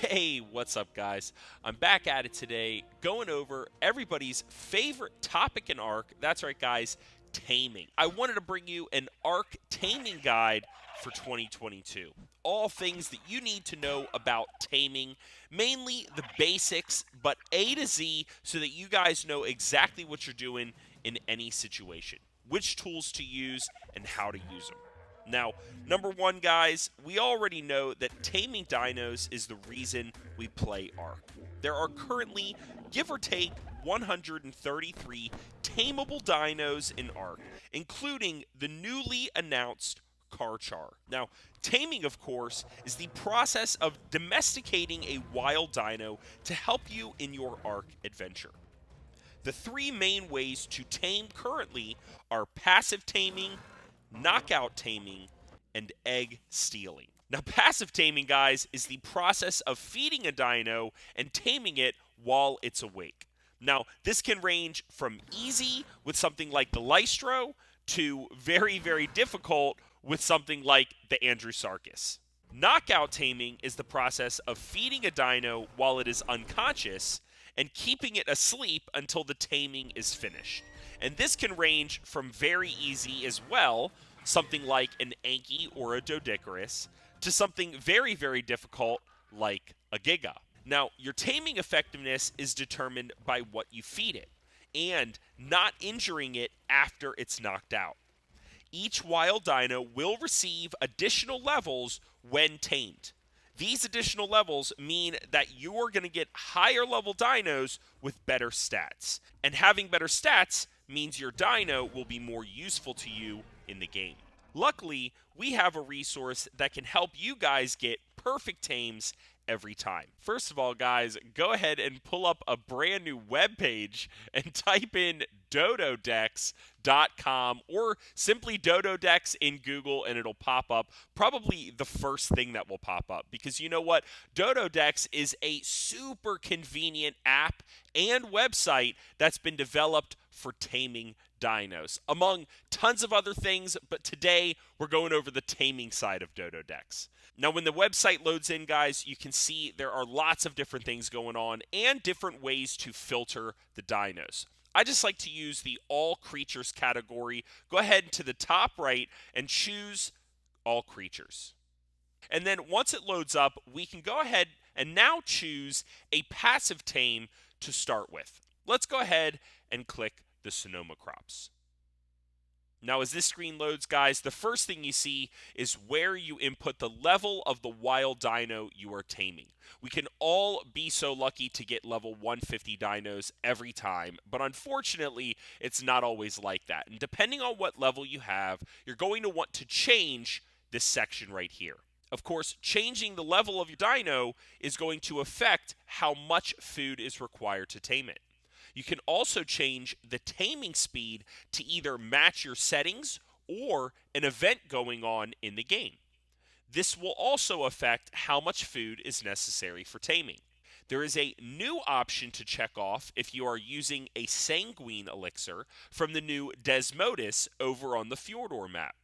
Hey, what's up, guys? I'm back at it today, going over everybody's favorite topic in Ark. That's right, guys, taming. I wanted to bring you an Ark taming guide for 2022. All things that you need to know about taming, mainly the basics, but A to Z, so that you guys know exactly what you're doing in any situation, which tools to use, and how to use them. Now, number one, guys, we already know that taming dinos is the reason we play Ark. There are currently, give or take, 133 tameable dinos in Ark, including the newly announced Karchar. Now, taming, of course, is the process of domesticating a wild dino to help you in your Ark adventure. The three main ways to tame currently are passive taming, knockout taming, and egg stealing. Now, passive taming, guys, is the process of feeding a dino and taming it while it's awake. Now, this can range from easy with something like the Lystro to very, very difficult with something like the Andrewsarchus. Knockout taming is the process of feeding a dino while it is unconscious and keeping it asleep until the taming is finished. And this can range from very easy as well, something like an Anki or a Dododex, to something very, very difficult like a Giga. Now, your taming effectiveness is determined by what you feed it and not injuring it after it's knocked out. Each wild dino will receive additional levels when tamed. These additional levels mean that you're going to get higher level dinos with better stats. And having better stats means your dino will be more useful to you in the game. Luckily, we have a resource that can help you guys get perfect tames every time. First of all, guys, go ahead and pull up a brand new web page and type in dododex.com or simply Dododex in Google and it'll pop up. Probably the first thing that will pop up because you know what? Dododex is a super convenient app and website that's been developed for taming dinos, among tons of other things, but today we're going over the taming side of Dododex. Now, when the website loads in, guys, you can see there are lots of different things going on and different ways to filter the dinos. I just like to use the all creatures category. Go ahead to the top right and choose all creatures. And then once it loads up, we can go ahead and now choose a passive tame to start with. Let's go ahead and click the Sonoma crops. Now, as this screen loads, guys, the first thing you see is where you input the level of the wild dino you are taming. We can all be so lucky to get level 150 dinos every time, but unfortunately, it's not always like that. And depending on what level you have, you're going to want to change this section right here. Of course, changing the level of your dino is going to affect how much food is required to tame it. You can also change the taming speed to either match your settings or an event going on in the game. This will also affect how much food is necessary for taming. There is a new option to check off if you are using a Sanguine elixir from the new Desmodus over on the Fjordor map.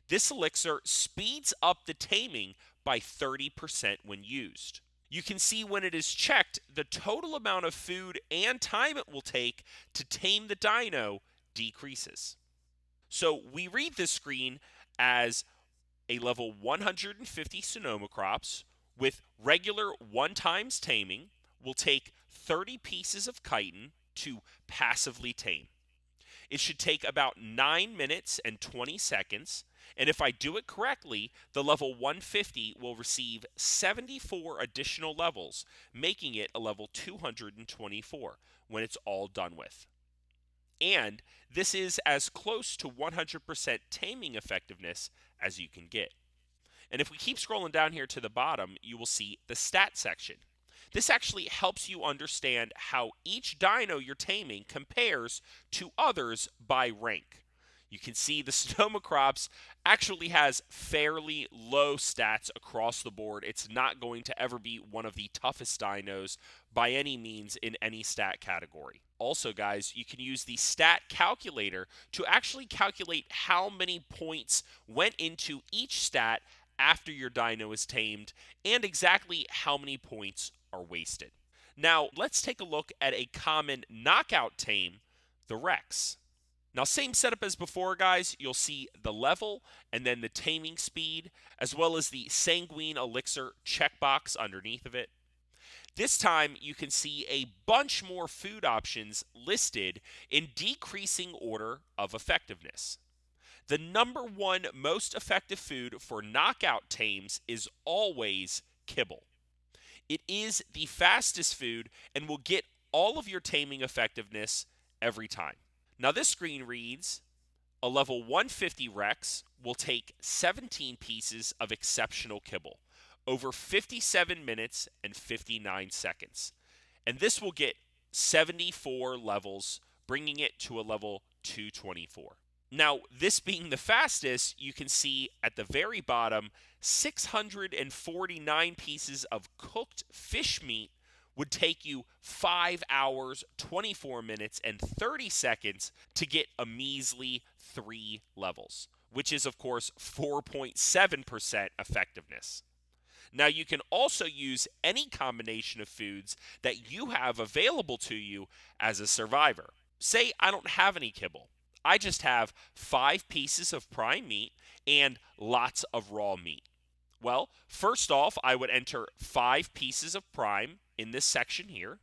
This elixir speeds up the taming by 30% when used. You can see when it is checked the total amount of food and time it will take to tame the dino decreases. So we read this screen as a level 150 Sonoma crops with regular 1 times taming will take 30 pieces of chitin to passively tame. It should take about 9 minutes and 20 seconds. And if I do it correctly, the level 150 will receive 74 additional levels, making it a level 224 when it's all done with. And this is as close to 100% taming effectiveness as you can get. And if we keep scrolling down here to the bottom, you will see the stat section. This actually helps you understand how each dino you're taming compares to others by rank. You can see the Sonoma Crops actually has fairly low stats across the board. It's not going to ever be one of the toughest dinos by any means in any stat category. Also, guys, you can use the stat calculator to actually calculate how many points went into each stat after your dino is tamed, and exactly how many points are wasted. Now, let's take a look at a common knockout tame, the Rex. Now, same setup as before, guys. You'll see the level and then the taming speed, as well as the Sanguine Elixir checkbox underneath of it. This time, you can see a bunch more food options listed in decreasing order of effectiveness. The number one most effective food for knockout tames is always kibble. It is the fastest food and will get all of your taming effectiveness every time. Now, this screen reads, a level 150 Rex will take 17 pieces of exceptional kibble over 57 minutes and 59 seconds. And this will get 74 levels, bringing it to a level 224. Now, this being the fastest, you can see at the very bottom, 649 pieces of cooked fish meat would take you 5 hours, 24 minutes, and 30 seconds to get a measly 3 levels, which is, of course, 4.7% effectiveness. Now, you can also use any combination of foods that you have available to you as a survivor. Say I don't have any kibble. I just have 5 pieces of prime meat and lots of raw meat. Well, first off, I would enter 5 pieces of prime in this section here.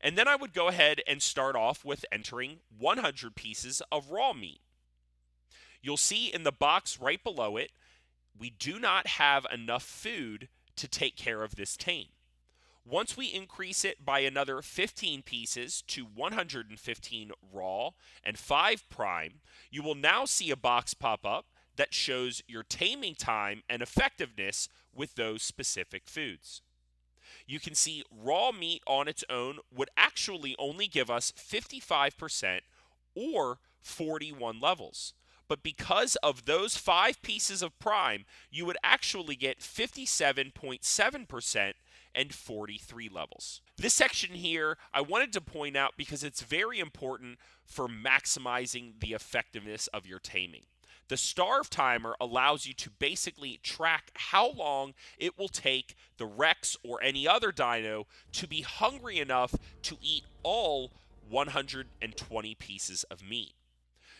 And then I would go ahead and start off with entering 100 pieces of raw meat. You'll see in the box right below it, we do not have enough food to take care of this tame. Once we increase it by another 15 pieces to 115 raw and 5 prime, you will now see a box pop up that shows your taming time and effectiveness with those specific foods. You can see raw meat on its own would actually only give us 55% or 41 levels. But because of those 5 pieces of prime, you would actually get 57.7% and 43 levels. This section here, I wanted to point out because it's very important for maximizing the effectiveness of your taming. The Starve Timer allows you to basically track how long it will take the Rex or any other dino to be hungry enough to eat all 120 pieces of meat.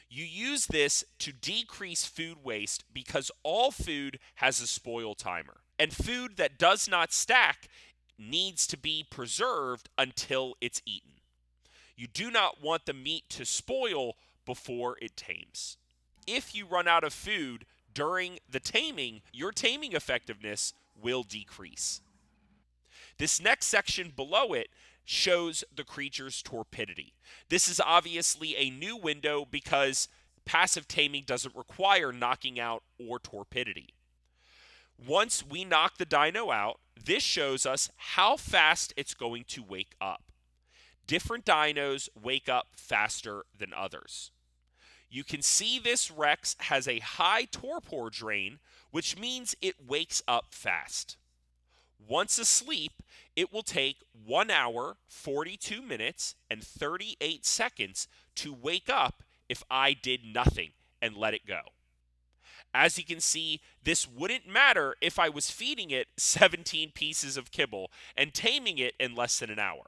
You use this to decrease food waste because all food has a spoil timer, and food that does not stack needs to be preserved until it's eaten. You do not want the meat to spoil before it tames. If you run out of food during the taming, your taming effectiveness will decrease. This next section below it shows the creature's torpidity. This is obviously a new window because passive taming doesn't require knocking out or torpidity. Once we knock the dino out, this shows us how fast it's going to wake up. Different dinos wake up faster than others. You can see this Rex has a high torpor drain, which means it wakes up fast. Once asleep, it will take 1 hour, 42 minutes, and 38 seconds to wake up if I did nothing and let it go. As you can see, this wouldn't matter if I was feeding it 17 pieces of kibble and taming it in less than an hour.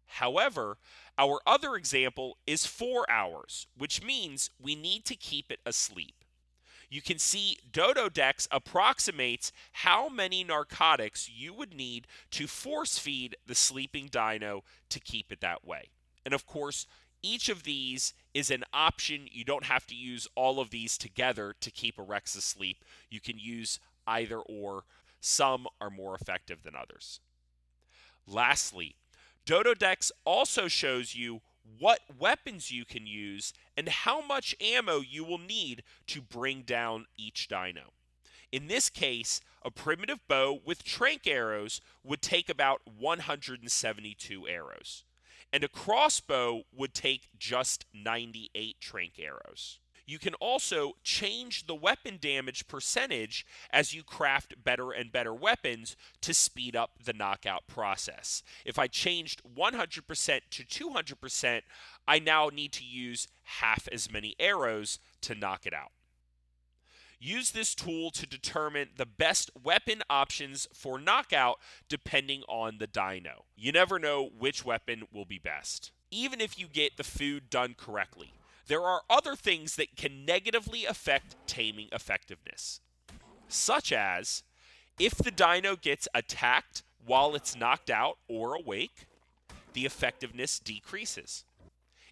However, our other example is 4 hours, which means we need to keep it asleep. You can see Dododex approximates how many narcotics you would need to force feed the sleeping dino to keep it that way. And of course, each of these is an option. You don't have to use all of these together to keep a Rex asleep. You can use either or. Some are more effective than others. Lastly, Dododex also shows you what weapons you can use and how much ammo you will need to bring down each dino. In this case, a primitive bow with tranq arrows would take about 172 arrows, and a crossbow would take just 98 tranq arrows. You can also change the weapon damage percentage as you craft better and better weapons to speed up the knockout process. If I changed 100% to 200%, I now need to use half as many arrows to knock it out. Use this tool to determine the best weapon options for knockout depending on the dino. You never know which weapon will be best. Even if you get the food done correctly, there are other things that can negatively affect taming effectiveness, such as if the dino gets attacked while it's knocked out or awake, the effectiveness decreases.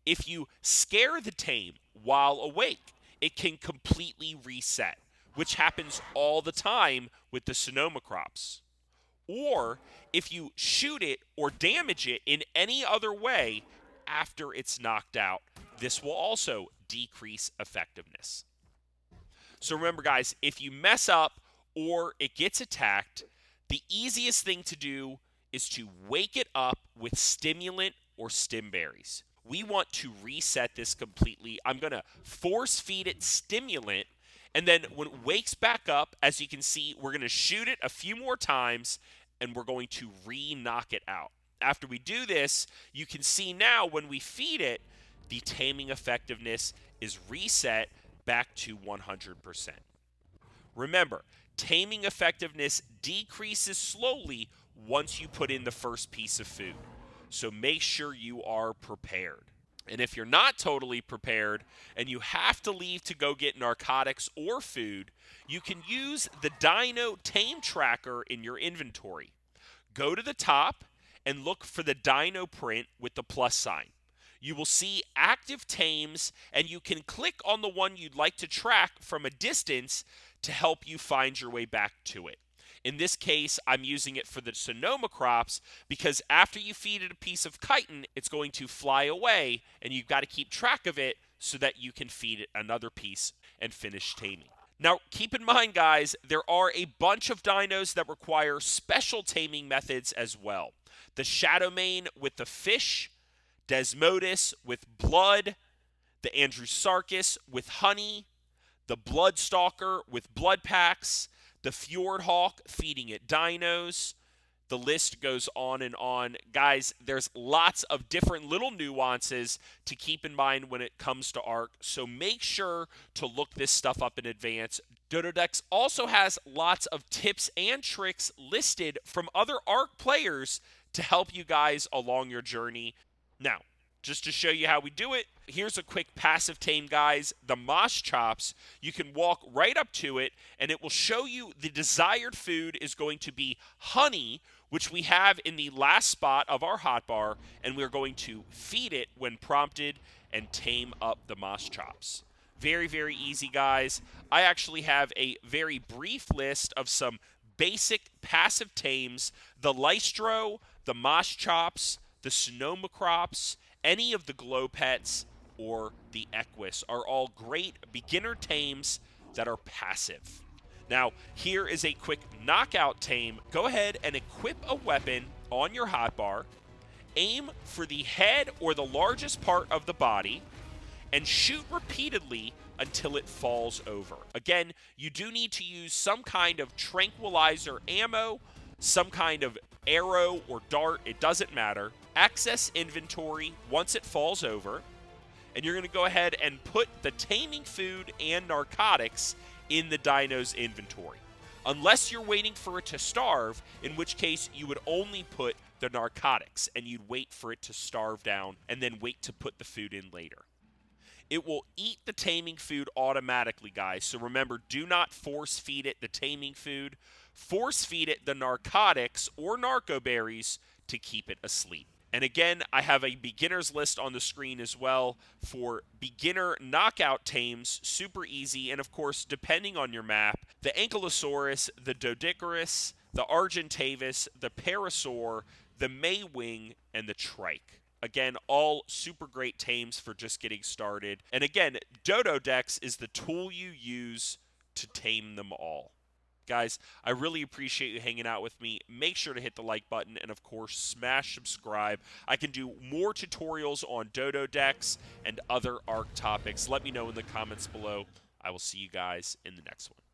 If you scare the tame while awake, it can completely reset, which happens all the time with the Sonoma crops. Or if you shoot it or damage it in any other way after it's knocked out, this will also decrease effectiveness. So remember, guys, if you mess up or it gets attacked, the easiest thing to do is to wake it up with stimulant or stim berries. We want to reset this completely. I'm going to force feed it stimulant, and then when it wakes back up, as you can see, we're going to shoot it a few more times, and we're going to re-knock it out. After we do this, you can see now when we feed it, the taming effectiveness is reset back to 100%. Remember, taming effectiveness decreases slowly once you put in the first piece of food. So make sure you are prepared. And if you're not totally prepared and you have to leave to go get narcotics or food, you can use the Dino Tame tracker in your inventory. Go to the top and look for the Dino print with the plus sign. You will see active tames, and you can click on the one you'd like to track from a distance to help you find your way back to it. In this case, I'm using it for the Sonoma crops because after you feed it a piece of chitin, it's going to fly away, and you've got to keep track of it so that you can feed it another piece and finish taming. Now, keep in mind, guys, there are a bunch of dinos that require special taming methods as well. The Shadowmane with the fish, Desmodus with blood, the Andrewsarchus with honey, the Bloodstalker with blood packs, the Fjordhawk feeding it dinos. The list goes on and on. Guys, there's lots of different little nuances to keep in mind when it comes to Ark, so make sure to look this stuff up in advance. Dododex also has lots of tips and tricks listed from other Ark players to help you guys along your journey. Now, just to show you how we do it, here's a quick passive tame, guys. The moss chops, you can walk right up to it, and it will show you the desired food is going to be honey, which we have in the last spot of our hotbar, and we're going to feed it when prompted and tame up the moss chops. Very, very easy, guys. I actually have a very brief list of some basic passive tames: the Lystro, the moss chops, the Sonoma crops, any of the glow pets, or the Equus are all great beginner tames that are passive. Now, here is a quick knockout tame. Go ahead and equip a weapon on your hotbar, aim for the head or the largest part of the body, and shoot repeatedly until it falls over. Again, you do need to use some kind of tranquilizer ammo, some kind of arrow or dart, it doesn't matter. Access inventory once it falls over, and you're going to go ahead and put the taming food and narcotics in the dino's inventory. Unless you're waiting for it to starve, in which case you would only put the narcotics, and you'd wait for it to starve down and then wait to put the food in later. It will eat the taming food automatically, guys. So remember, do not force feed it the taming food. Force feed it the narcotics or narco berries to keep it asleep. And again, I have a beginner's list on the screen as well for beginner knockout tames, super easy. And of course, depending on your map, the Ankylosaurus, the Doedicurus, the Argentavis, the Parasaur, the Maywing, and the Trike. Again, all super great tames for just getting started. And again, Dododex is the tool you use to tame them all. Guys, I really appreciate you hanging out with me. Make sure to hit the like button and, of course, smash subscribe. I can do more tutorials on Dododex and other Ark topics. Let me know in the comments below. I will see you guys in the next one.